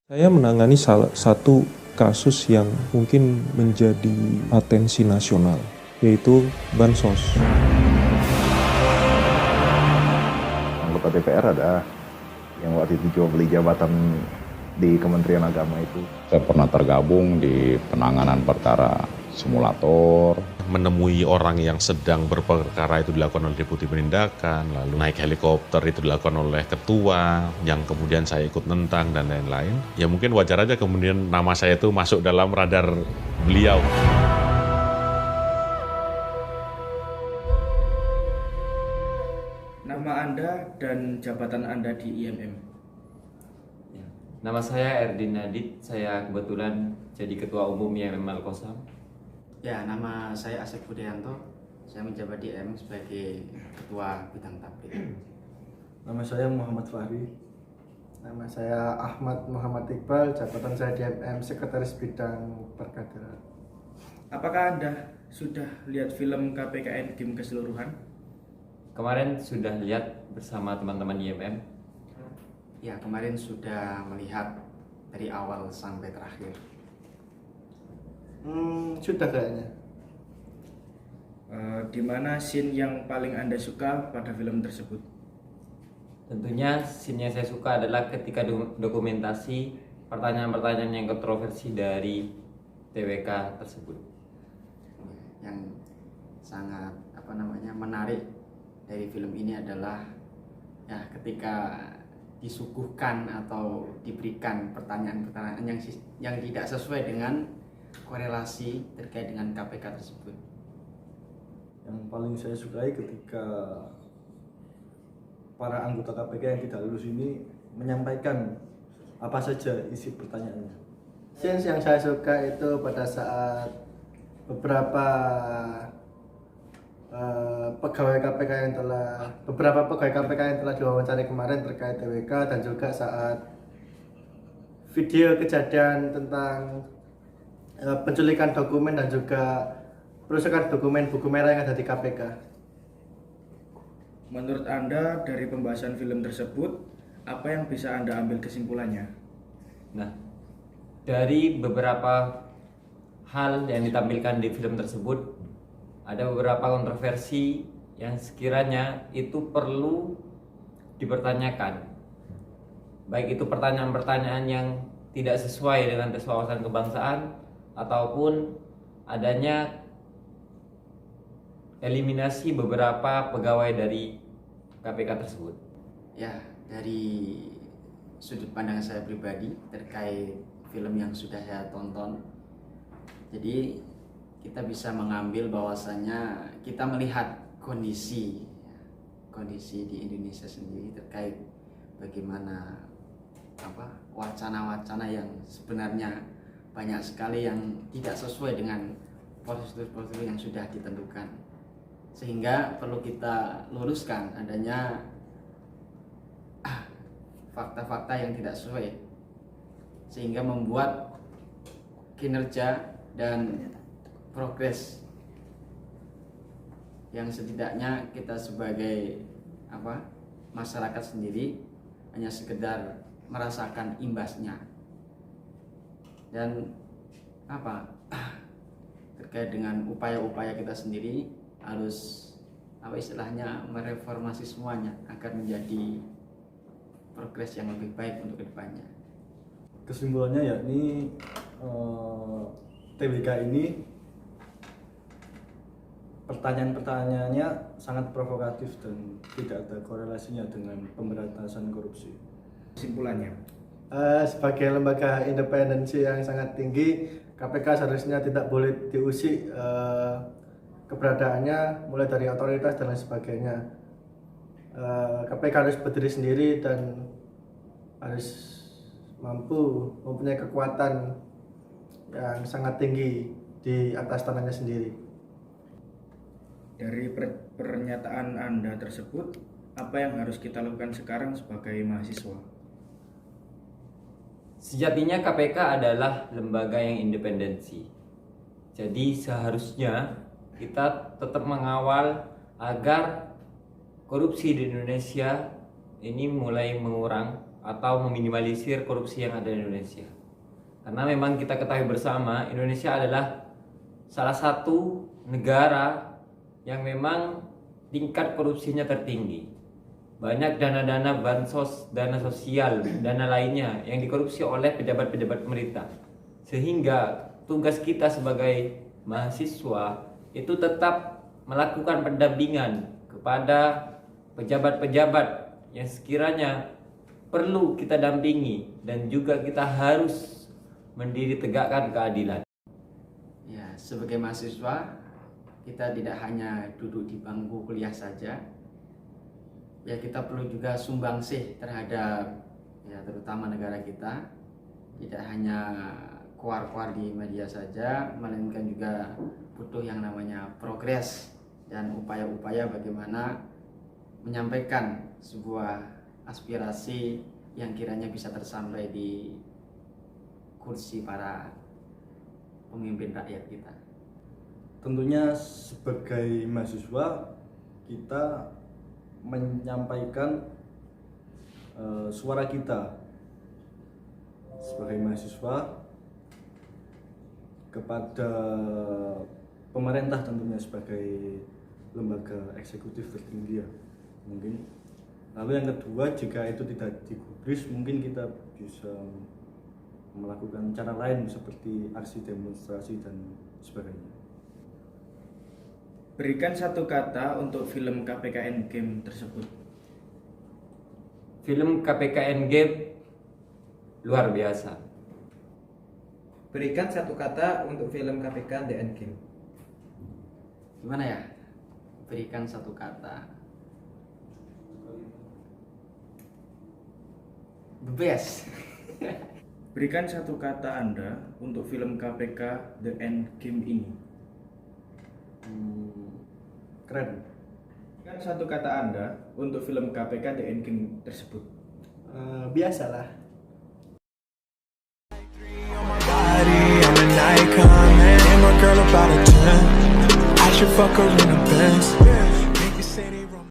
Saya menangani salah satu kasus yang mungkin menjadi atensi nasional, yaitu bansos. Anggota DPR ada yang waktu itu jual beli jabatan di Kementerian Agama itu. Saya pernah tergabung di penanganan perkara simulator. Menemui orang yang sedang berperkara itu dilakukan oleh deputi penindakan, lalu naik helikopter itu dilakukan oleh ketua, yang kemudian saya ikut nentang dan lain-lain. Ya mungkin wajar aja kemudian nama saya itu masuk dalam radar beliau. Nama Anda dan jabatan Anda di IMM. Nama saya Erdin Nadit, saya kebetulan jadi Ketua Umum IMM Al-Qosam. Ya, nama saya Asep Budianto. Saya menjabat di IMM sebagai Ketua Bidang Tablik. Nama saya Muhammad Fahri. Nama saya Ahmad Muhammad Iqbal, jabatan saya di IMM Sekretaris Bidang Perkadaran. Apakah Anda sudah lihat film KPK Endgame keseluruhan? Kemarin sudah lihat bersama teman-teman IMM. Ya, kemarin sudah melihat dari awal sampai terakhir. Sudah kayaknya. Di mana scene yang paling Anda suka pada film tersebut? Tentunya scene yang saya suka adalah ketika dokumentasi pertanyaan-pertanyaan yang kontroversi dari TWK tersebut. Yang sangat menarik dari film ini adalah ya ketika disuguhkan atau diberikan pertanyaan-pertanyaan yang tidak sesuai dengan korelasi terkait dengan KPK tersebut. Yang paling saya sukai ketika para anggota KPK yang tidak lulus ini menyampaikan apa saja isi pertanyaannya. Scene yang saya suka itu pada saat beberapa pegawai KPK yang telah diwawancari kemarin terkait TWK, dan juga saat video kejadian tentang penculikan dokumen dan juga perusakan dokumen buku merah yang ada di KPK. Menurut Anda dari pembahasan film tersebut, apa yang bisa Anda ambil kesimpulannya? Nah, dari beberapa hal yang ditampilkan di film tersebut, ada beberapa kontroversi yang sekiranya itu perlu dipertanyakan. Baik itu pertanyaan-pertanyaan yang tidak sesuai dengan tes wawasan kebangsaan ataupun adanya eliminasi beberapa pegawai dari KPK tersebut. Ya, dari sudut pandang saya pribadi terkait film yang sudah saya tonton, jadi kita bisa mengambil bahwasanya kita melihat kondisi di Indonesia sendiri terkait bagaimana wacana-wacana yang sebenarnya banyak sekali yang tidak sesuai dengan prosedur-prosedur yang sudah ditentukan, sehingga perlu kita luruskan adanya fakta-fakta yang tidak sesuai, sehingga membuat kinerja dan progres yang setidaknya kita sebagai masyarakat sendiri hanya sekedar merasakan imbasnya, dan terkait dengan upaya-upaya kita sendiri harus istilahnya mereformasi semuanya agar menjadi progres yang lebih baik untuk kedepannya. Kesimpulannya yakni TWK ini pertanyaan-pertanyaannya sangat provokatif dan tidak ada korelasinya dengan pemberantasan korupsi. Kesimpulannya, sebagai lembaga independensi yang sangat tinggi, KPK seharusnya tidak boleh diusik keberadaannya, mulai dari otoritas dan lain sebagainya. KPK harus berdiri sendiri dan harus mampu mempunyai kekuatan yang sangat tinggi di atas tanahnya sendiri. dari pernyataan Anda tersebut, apa yang harus kita lakukan sekarang sebagai mahasiswa? Sejatinya KPK adalah lembaga yang independensi. Jadi seharusnya kita tetap mengawal agar korupsi di Indonesia ini mulai mengurang atau meminimalisir korupsi yang ada di Indonesia. Karena memang kita ketahui bersama, Indonesia adalah salah satu negara yang memang tingkat korupsinya tertinggi. Banyak dana-dana bansos, dana sosial, dana lainnya yang dikorupsi oleh pejabat-pejabat pemerintah. Sehingga tugas kita sebagai mahasiswa itu tetap melakukan pendampingan kepada pejabat-pejabat yang sekiranya perlu kita dampingi, dan juga kita harus mendiri tegakkan keadilan. Ya, sebagai mahasiswa kita tidak hanya duduk di bangku kuliah saja. Ya, kita perlu juga sumbangsih terhadap ya terutama negara kita. Tidak hanya keluar-keluar di media saja, melainkan juga butuh yang namanya progres dan upaya-upaya bagaimana menyampaikan sebuah aspirasi yang kiranya bisa tersampai di kursi para pemimpin rakyat kita. Tentunya sebagai mahasiswa kita menyampaikan suara kita sebagai mahasiswa kepada pemerintah, tentunya sebagai lembaga eksekutif tertinggi ya mungkin. Lalu yang kedua, jika itu tidak digubris, mungkin kita bisa melakukan cara lain seperti aksi demonstrasi dan sebagainya. Berikan satu kata untuk film KPK Endgame tersebut. Film KPK Endgame luar biasa. Berikan satu kata untuk film KPK The Endgame. Gimana ya? Berikan satu kata. The best. Berikan satu kata Anda untuk film KPK The Endgame ini. Keren. Berikan satu kata Anda untuk film KPK The Endgame tersebut. Biasalah. I'm an icon, man. I'm a girl about a 10. I should fuck her in the Benz.